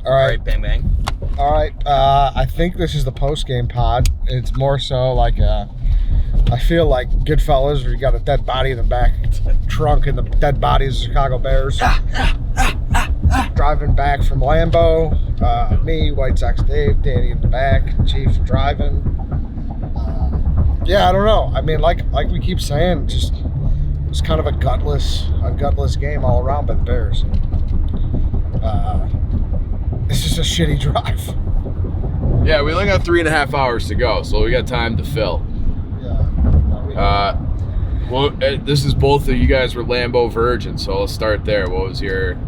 All right, bang bang. All right. I think this is the post-game pod. It's more so like I feel like Goodfellas, where you got a dead body in the back trunk, and the dead bodies of Chicago Bears. Driving back from Lambeau. Me, White Sox Dave, Danny in the back, Chief driving. Yeah, I don't know. I mean, like we keep saying, just it's kind of a gutless game all around by the Bears. And, it's just a shitty drive. Yeah, we only got 3.5 hours to go, so we got time to fill. Yeah. Well, this is both of you guys were Lambeau virgins, so let's start there. We'll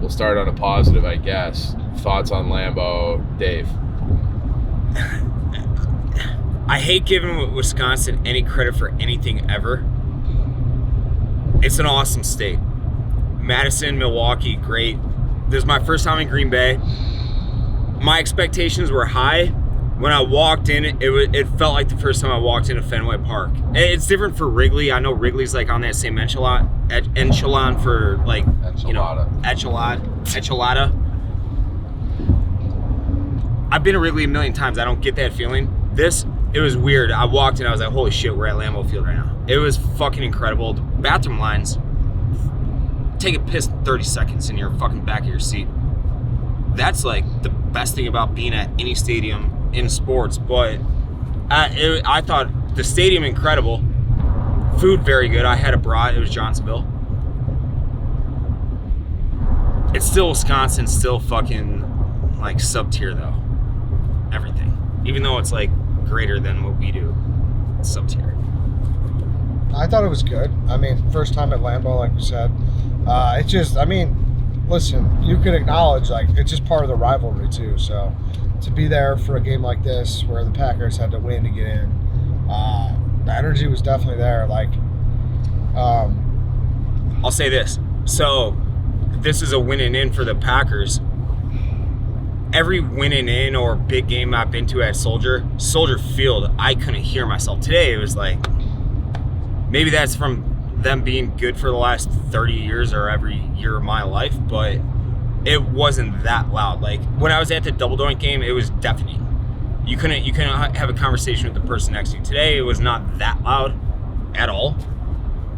start on a positive, I guess. Thoughts on Lambeau, Dave? I hate giving Wisconsin any credit for anything ever. It's an awesome state. Madison, Milwaukee, great. This is my first time in Green Bay. My expectations were high. When I walked in, it felt like the first time I walked into Fenway Park. It's different for Wrigley. I know Wrigley's like on that same echelon for like, enchilada. I've been to Wrigley a million times. I don't get that feeling. It was weird. I walked in, I was like, holy shit, we're at Lambeau Field right now. It was fucking incredible. The bathroom lines, take a piss in 30 seconds and you're fucking back of your seat. That's like the best thing about being at any stadium in sports. But I thought the stadium incredible, food very good. I had a brat. It was Johnsonville. It's still Wisconsin, still fucking like sub tier though. Everything, even though it's like greater than what we do, it's sub tier. I thought it was good. I mean, first time at Lambeau, like we said. It's just, I mean, listen, you can acknowledge, like, it's just part of the rivalry, too. So, to be there for a game like this, where the Packers had to win to get in, the energy was definitely there. Like, I'll say this. So, this is a winning in for the Packers. Every winning in or big game I've been to at Soldier Field, I couldn't hear myself. Today, it was like, maybe that's from them being good for the last 30 years or every year of my life, but it wasn't that loud. Like when I was at the Double Doink game, it was deafening. You couldn't have a conversation with the person next to you. Today, it was not that loud at all.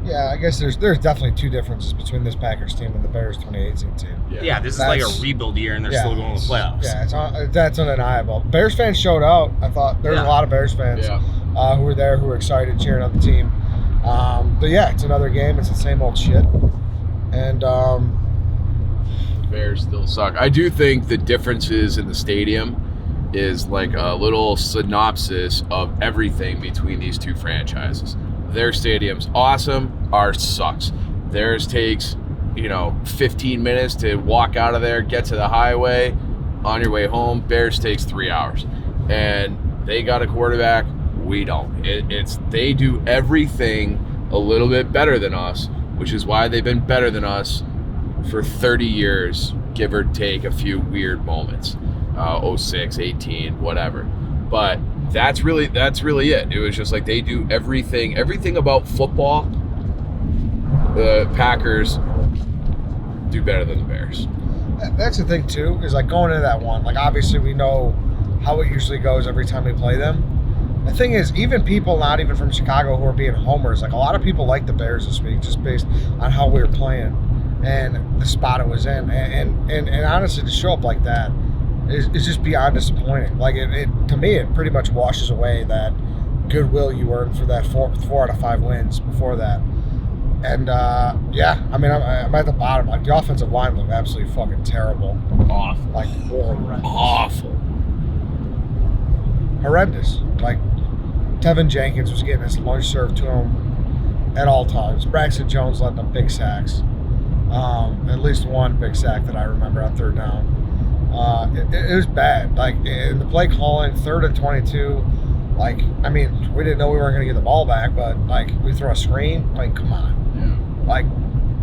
Yeah, I guess there's definitely two differences between this Packers team and the Bears 2018 team. Yeah, this is like a rebuild year, and they're still going to the playoffs. Yeah, that's undeniable. Bears fans showed out. I thought there was a lot of Bears fans who were there, who were excited, cheering on the team. But yeah, it's another game. It's the same old shit. And Bears still suck. I do think the differences in the stadium is like a little synopsis of everything between these two franchises. Their stadium's awesome. Ours sucks. Theirs takes, 15 minutes to walk out of there, get to the highway, on your way home. Bears takes 3 hours. And they got a quarterback. We don't. They do everything a little bit better than us, which is why they've been better than us for 30 years, give or take a few weird moments, 06, 18, whatever. But that's really it. It was just like they do everything about football. The Packers do better than the Bears. That's the thing too, is like going into that one, like obviously we know how it usually goes every time we play them. The thing is, even people not even from Chicago who are being homers, like a lot of people like the Bears this week just based on how we were playing and the spot it was in. And honestly, to show up like that is just beyond disappointing. Like it to me, it pretty much washes away that goodwill you earned for that four out of 5 wins before that. And yeah, I mean, I'm at the bottom. Like the offensive line looked absolutely fucking terrible. Awful. Like awful. Horrendous. Like Tevin Jenkins was getting his lunch served to him at all times. Braxton Jones letting up big sacks. At least one big sack that I remember on third down. It was bad. Like in the play calling, 3rd and 22. Like, I mean, we didn't know we weren't going to get the ball back, but like we throw a screen. Like, come on. Yeah. Like,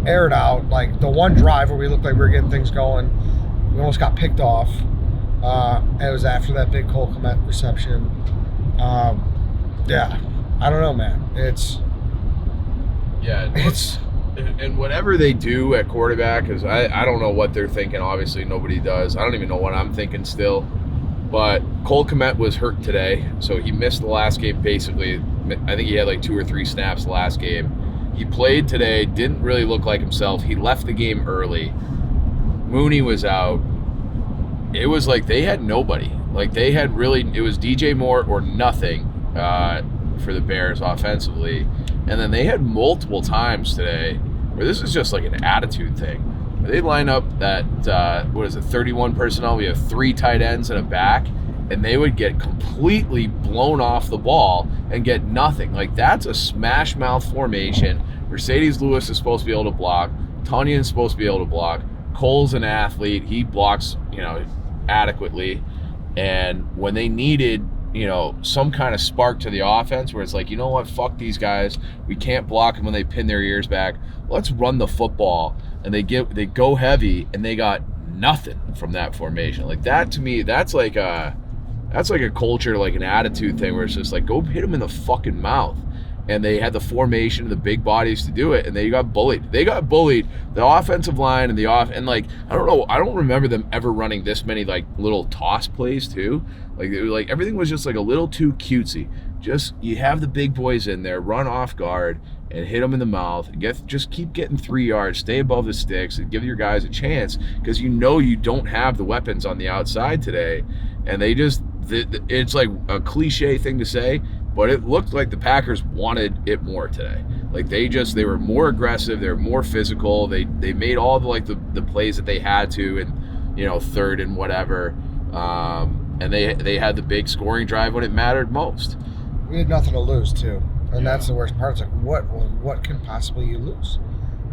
air it out. Like the one drive where we looked like we were getting things going, we almost got picked off. And it was after that big Cole Kmet reception. Yeah, I don't know, man. It's And whatever they do at quarterback, because I don't know what they're thinking. Obviously, nobody does. I don't even know what I'm thinking still. But Cole Kmet was hurt today, so he missed the last game basically. I think he had like 2 or 3 snaps the last game. He played today, didn't really look like himself. He left the game early. Mooney was out. It was like they had nobody. Like they had really, it was DJ Moore or nothing for the Bears offensively. And then they had multiple times today where this is just like an attitude thing. They line up that, 31 personnel. We have 3 tight ends and a back, and they would get completely blown off the ball and get nothing. Like, that's a smash mouth formation. Mercedes Lewis is supposed to be able to block. Tunyon is supposed to be able to block. Cole's an athlete. He blocks, adequately. And when they needed, some kind of spark to the offense where it's like, you know what, fuck these guys. We can't block them when they pin their ears back. Let's run the football. And they go heavy, and they got nothing from that formation. Like that to me, that's like a culture, like an attitude thing where it's just like, go hit them in the fucking mouth. And they had the formation, the big bodies to do it, and they got bullied. They got bullied. The offensive line and and like, I don't know, I don't remember them ever running this many like little toss plays too. Like everything was just like a little too cutesy. Just, you have the big boys in there, run off guard and hit them in the mouth. Just keep getting 3 yards, stay above the sticks, and give your guys a chance, because you don't have the weapons on the outside today. And it's like a cliche thing to say, but it looked like the Packers wanted it more today. Like they were more aggressive, they were more physical. They made all the plays that they had to, and third and whatever. And they had the big scoring drive when it mattered most. We had nothing to lose too. And that's the worst part. It's like, what can possibly you lose?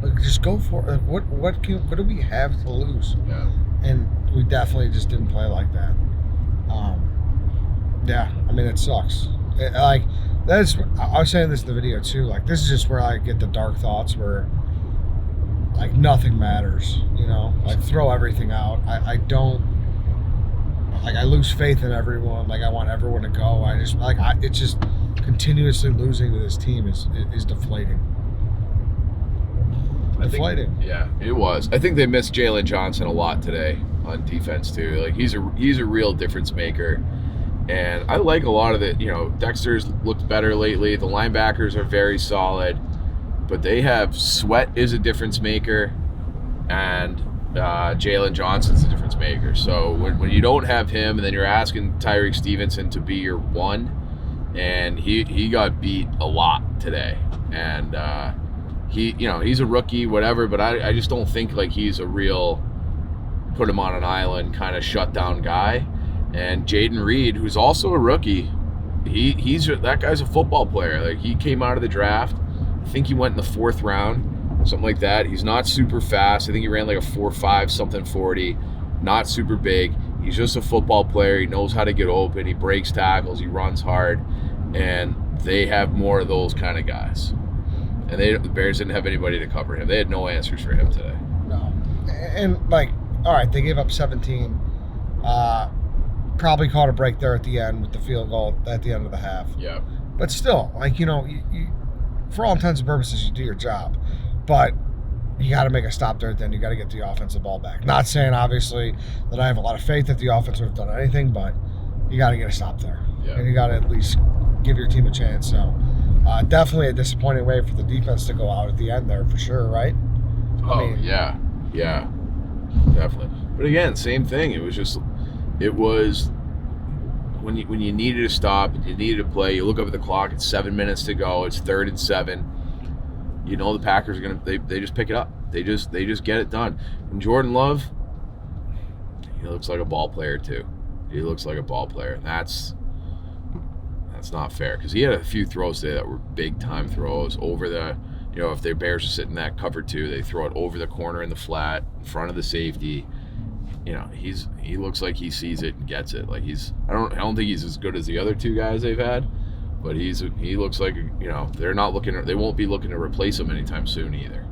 Like, just go for it. What do we have to lose? Yeah. And we definitely just didn't play like that. Yeah, I mean, it sucks. I was saying this in the video too. Like, this is just where I get the dark thoughts where, like, nothing matters. Like, throw everything out. I don't. Like, I lose faith in everyone. Like, I want everyone to go. It's just continuously losing to this team is deflating. Deflating. Yeah, it was. I think they missed Jalen Johnson a lot today on defense too. Like, he's a real difference maker. And I like a lot of it. Dexter's looked better lately. The linebackers are very solid. But they have Sweat is a difference maker, and Jalen Johnson's a difference maker. So when you don't have him, and then you're asking Tyreek Stevenson to be your one, and he got beat a lot today. And he's a rookie, whatever, but I just don't think like he's a real put him on an island kind of shutdown guy. And Jaden Reed, who's also a rookie, that guy's a football player. Like, he came out of the draft. I think he went in the 4th round, something like that. He's not super fast. I think he ran like a 4.5 something 40. Not super big. He's just a football player. He knows how to get open. He breaks tackles. He runs hard. And they have more of those kind of guys. And the Bears didn't have anybody to cover him. They had no answers for him today. No. And, like, all right, they gave up 17. Probably caught a break there at the end with the field goal at the end of the half. Yeah. But still, like, you for all intents and purposes, you do your job. But you got to make a stop there at the end. You got to get the offensive ball back. Not saying, obviously, that I have a lot of faith that the offense would have done anything, but you got to get a stop there. Yeah. And you got to at least give your team a chance. So, definitely a disappointing way for the defense to go out at the end there, for sure, right? Yeah, definitely. But again, same thing. It was when you needed to stop, you needed to play. You look up at the clock. It's 7 minutes to go. It's 3rd and 7. The Packers are gonna. They just pick it up. They just get it done. And Jordan Love, he looks like a ball player too. He looks like a ball player. That's not fair, because he had a few throws today that were big time throws over the. If their Bears are sitting in that cover 2, they throw it over the corner in the flat in front of the safety. He looks like he sees it and gets it. Like, I don't think he's as good as the other 2 guys they've had, but he looks like, they won't be looking to replace him anytime soon either.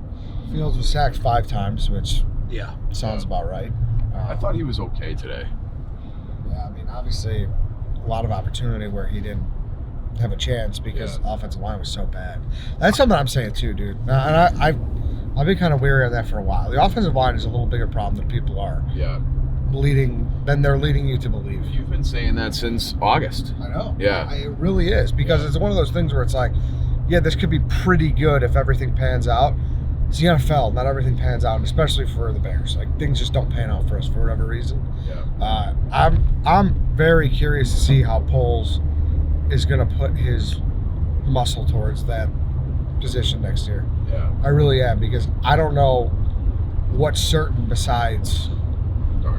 Fields was sacked 5 times, which sounds about right. I thought he was okay today. Yeah, I mean, obviously a lot of opportunity where he didn't have a chance because offensive line was so bad. That's something I'm saying too, dude. And I've been kind of weary of that for a while. The offensive line is a little bigger problem than people are Yeah. they're leading you to believe. You've been saying that since August. I know. Yeah. It really is, because it's one of those things where it's like, yeah, this could be pretty good if everything pans out. It's the NFL. Not everything pans out, and especially for the Bears. Like, things just don't pan out for us for whatever reason. Yeah. I'm very curious to see how Poles is going to put his muscle towards that position next year. Yeah. I really am, because I don't know what's certain besides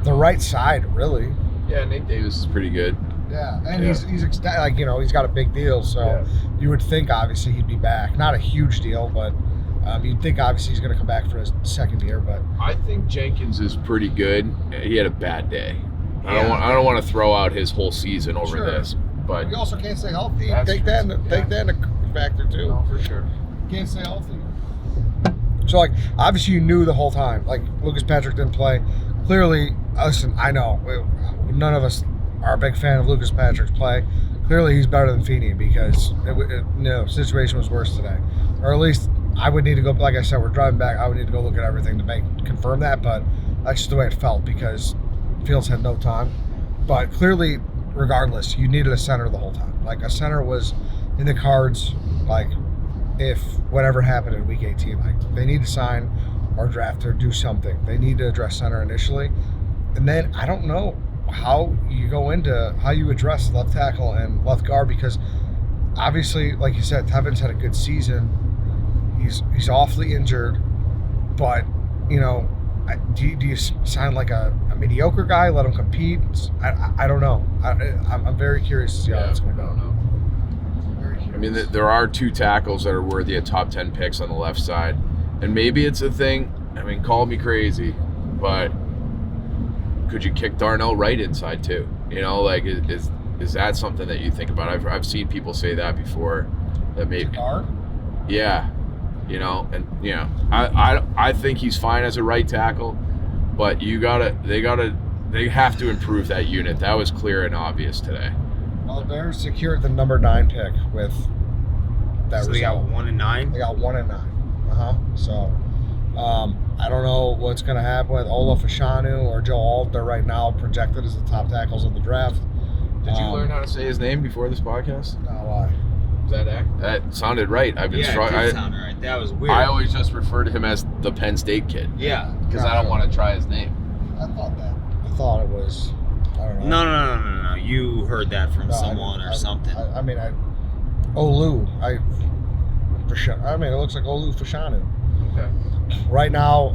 the right side, really. Yeah, Nate Davis is pretty good. Yeah, and he's like, he's got a big deal, so you would think obviously he'd be back. Not a huge deal, but you'd think obviously he's going to come back for his second year. But I think Jenkins is pretty good. He had a bad day. I don't want to throw out his whole season over this, but you also can't stay healthy. That's Take true. that into factor too. No, for sure. Can't stay healthy. So, like, obviously you knew the whole time. Like, Lucas Patrick didn't play. Clearly, listen, I know none of us are a big fan of Lucas Patrick's play. Clearly, he's better than Feeney, because situation was worse today. Or at least I would need to go, like I said, we're driving back. I would need to go look at everything to confirm that, but that's just the way it felt, because Fields had no time. But clearly, regardless, you needed a center the whole time. Like, a center was in the cards, like, if whatever happened in week 18, like, they need to sign or draft or do something. They need to address center initially. And then I don't know how you address left tackle and left guard, because obviously, like you said, Tevin's had a good season. He's awfully injured, but do you sign like a mediocre guy, let him compete? I don't know. I'm very curious to see how it's going to go. I mean, there are two tackles that are worthy of top 10 picks on the left side. And maybe it's a thing, I mean, call me crazy, but could you kick Darnell Wright inside too? Like, is that something that you think about? I've seen people say that before. That maybe. Guard? Yeah. I think he's fine as a right tackle, but they have to improve that unit. That was clear and obvious today. Well, the Bears secured the number 9 pick with that So result. they got 1 and 9? They got 1 and 9. So, I don't know what's going to happen with Olaf Ashanu or Joe Alt. They're right now projected as the top tackles of the draft. Did you learn how to say his name before this podcast? No, why? That sounded right. I've been Yeah, struggling. it did sound right. That was weird. I always just refer to him as the Penn State kid. Yeah. Because I don't want to try his name. I thought it was. I don't know. No. You heard that from someone or something. Olu. For sure. I mean, it looks like Olu Fashanu. Okay. Right now,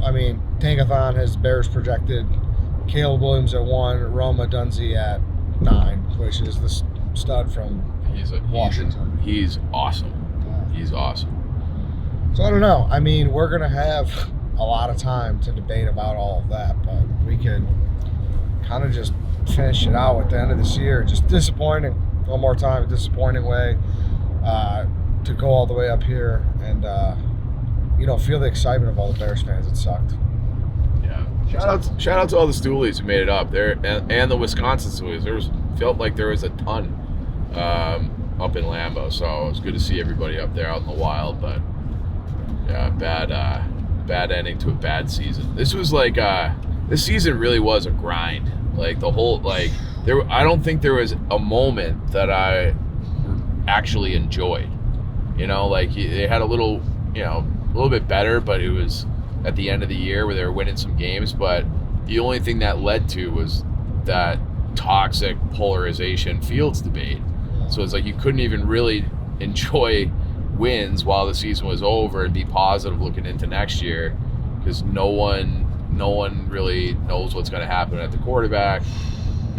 Tankathon has Bears projected Caleb Williams at 1, Roma Dunze at 9, which is the stud from Washington. He's awesome. Yeah. He's awesome. So I don't know. We're going to have a lot of time to debate about all of that, but we can kind of just finish it out at the end of this year. Just disappointing. One more time, disappointing way to go all the way up here and, feel the excitement of all the Bears fans. It sucked. Yeah. Shout out to all the Stoolies who made it up there, and the Wisconsin Stoolies. Felt like there was a ton up in Lambeau, so it was good to see everybody up there out in the wild. But yeah, bad ending to a bad season. This was like this season really was a grind. Like the whole I don't think there was a moment that I actually enjoyed. They had a little bit better, but it was at the end of the year where they were winning some games. But the only thing that led to was that toxic polarization Fields debate. So it's like you couldn't even really enjoy wins while the season was over and be positive looking into next year, because no one really knows what's going to happen at the quarterback.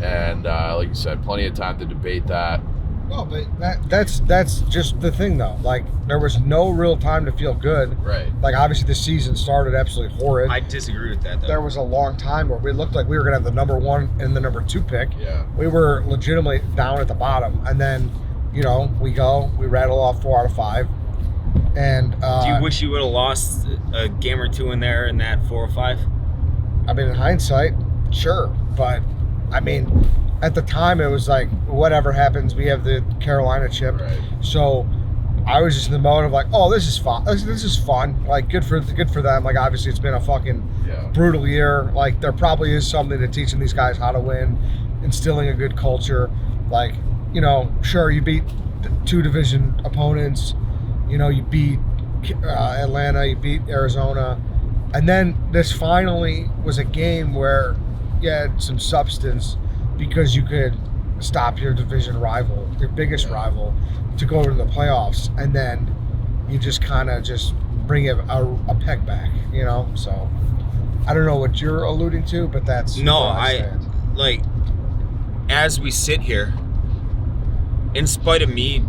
And like you said, plenty of time to debate that. No, but that's just the thing, though. Like, there was no real time to feel good. Right. Like, obviously, the season started absolutely horrid. I disagree with that, though. There was a long time where we looked like we were going to have the number 1 and the number 2 pick. Yeah. We were legitimately down at the bottom. And then, we rattle off 4 out of 5. And do you wish you would have lost a game or two in there in that 4 or 5? in hindsight, sure. But, at the time, it was like, whatever happens, we have the Carolina chip. Right. So I was just in the mode of like, oh, this is fun. This is fun. Like, good for them. Like, obviously, it's been a fucking brutal year. Like, there probably is something to teaching these guys how to win, instilling a good culture. Like, you know, sure, you beat 2 division opponents. You know, you beat Atlanta, you beat Arizona. And then this finally was a game where you had some substance because you could stop your division rival, your biggest rival, to go to the playoffs. And then you just kind of just bring a peg back, you know? So I don't know what you're alluding to, but that's no, where I stand. like, as we sit here, in spite of me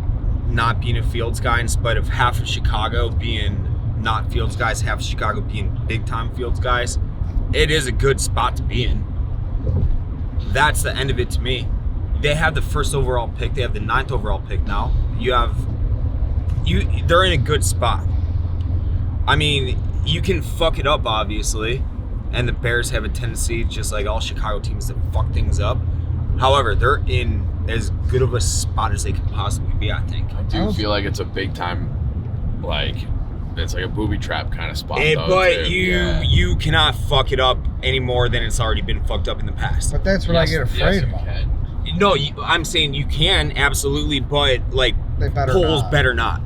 not being a Fields guy, in spite of half of Chicago being not Fields guys, half of Chicago being big-time Fields guys, it is a good spot to be in. That's the end of it to me. They have the 1st overall pick. They have the 9th overall pick now. They're in a good spot. I mean, you can fuck it up, obviously, and the Bears have a tendency, just like all Chicago teams, to fuck things up. However, they're in as good of a spot as they can possibly be, I think. I do feel like it's a big time, like, it's like a booby trap kind of spot. But you cannot fuck it up any more than it's already been fucked up in the past. But that's what I get afraid about. No, I'm saying you can, absolutely, but, like, polls better not.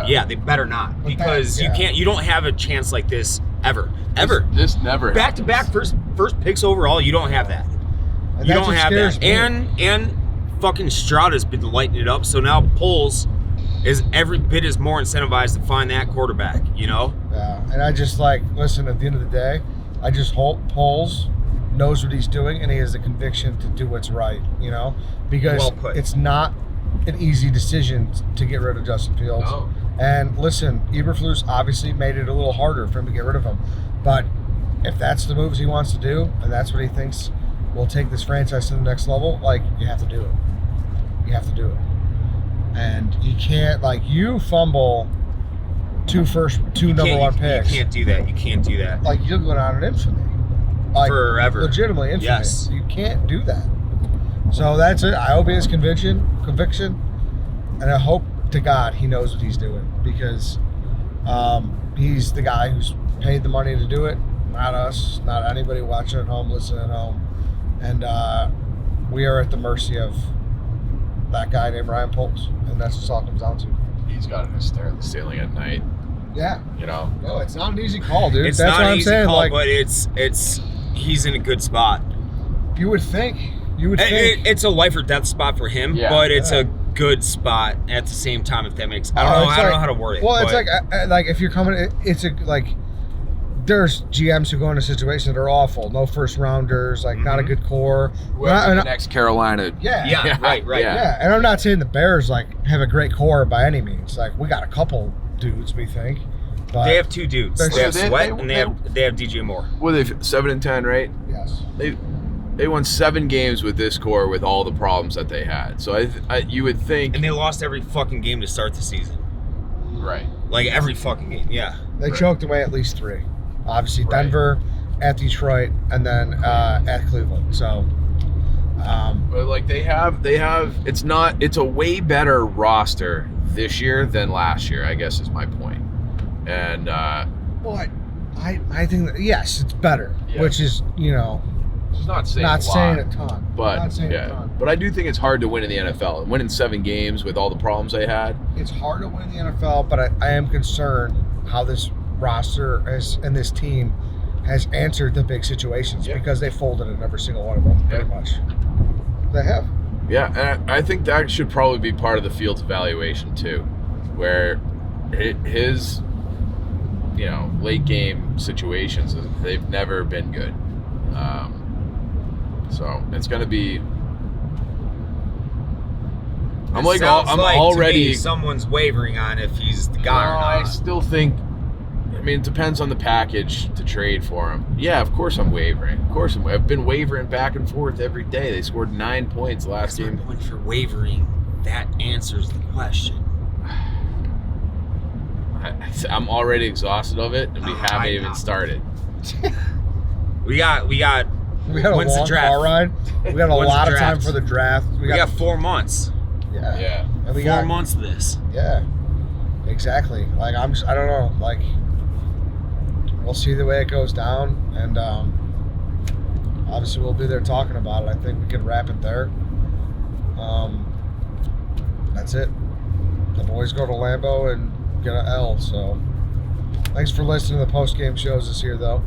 Yeah, they better not. Because you don't have a chance like this ever. This never back-to-back first picks overall, you don't have that. You don't have that. And fucking Stroud has been lighting it up, so now polls is every bit as more incentivized to find that quarterback, you know? Yeah, and I just listen, at the end of the day, I just hope Poles knows what he's doing and he has the conviction to do what's right, you know? Because it's not an easy decision to get rid of Justin Fields. No. And listen, Eberflus obviously made it a little harder for him to get rid of him. But if that's the moves he wants to do and that's what he thinks will take this franchise to the next level, like, you have to do it. You have to do it. And you can't, you fumble two number 1 picks. You can't do that. Like, you'll go down in infamy. Forever. Legitimately infamy. Yes. You can't do that. So that's it. I hope he has conviction, and I hope to God he knows what he's doing, because he's the guy who's paid the money to do it, not us, not anybody watching at home, listening at home. And we are at the mercy of that guy named Ryan Poles, and that's what it all comes down to. He's got to stare at the ceiling at night. Yeah. You know? No, it's not an easy call, dude. It's that's not what an I'm easy saying. call, but he's in a good spot. You would think. It's a life or death spot for him, but it's a good spot at the same time, if that makes sense. I don't know how to word it. Well, it's like if you're coming, there's GMs who go into situations that are awful. No first rounders, not a good core. The next Carolina. Yeah, right. Yeah, and I'm not saying the Bears have a great core by any means. We got a couple dudes, we think. But they have 2 dudes. They have Sweat and they have DJ Moore. Well, they've 7-10, right? Yes. They won 7 games with this core with all the problems that they had. So you would think. And they lost every fucking game to start the season. Right. Every fucking game. Yeah. They choked away at least 3. Obviously, Denver, at Detroit, and then at Cleveland. So, but they have. It's a way better roster this year than last year, I guess is my point. And well, I think that, yes, it's better, which is it's not saying a ton, but But I do think it's hard to win in the NFL. And winning 7 games with all the problems they had. It's hard to win in the NFL, but I am concerned how this roster and this team has answered the big situations because they folded in every single one of them, pretty much. They have. Yeah, and I think that should probably be part of the Fields evaluation too, where his late game situations, they've never been good. So it's going to be. I'm already. Someone's wavering on if he's the guy or not. I still think. I mean, it depends on the package to trade for him. Yeah, of course I'm wavering. Of course I've been wavering back and forth every day. They scored 9 points last game. That's my point for wavering. That answers the question. I'm already exhausted of it, and we haven't even started. We got when's the draft? Car ride. We got a lot of time for the draft. We got 4 months. Yeah. And we got 4 months of this. Yeah. Exactly. Like I don't know. Like we'll see the way it goes down, and obviously we'll be there talking about it. I think we can wrap it there. That's it. The boys go to Lambeau and get an L. So thanks for listening to the post-game shows this year, though.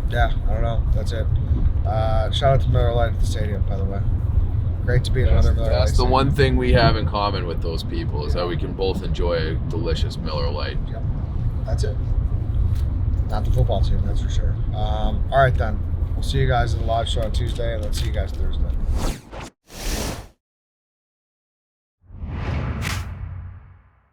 Yeah, I don't know. That's it. Shout out to Miller Lite at the stadium, by the way. Great to be at another Miller Lite. That's the stadium. one thing we have in common with those people is that we can both enjoy a delicious Miller Lite. Yep. That's it. Not the football team, that's for sure. All right, then. We'll see you guys in the live show on Tuesday, and let's see you guys Thursday.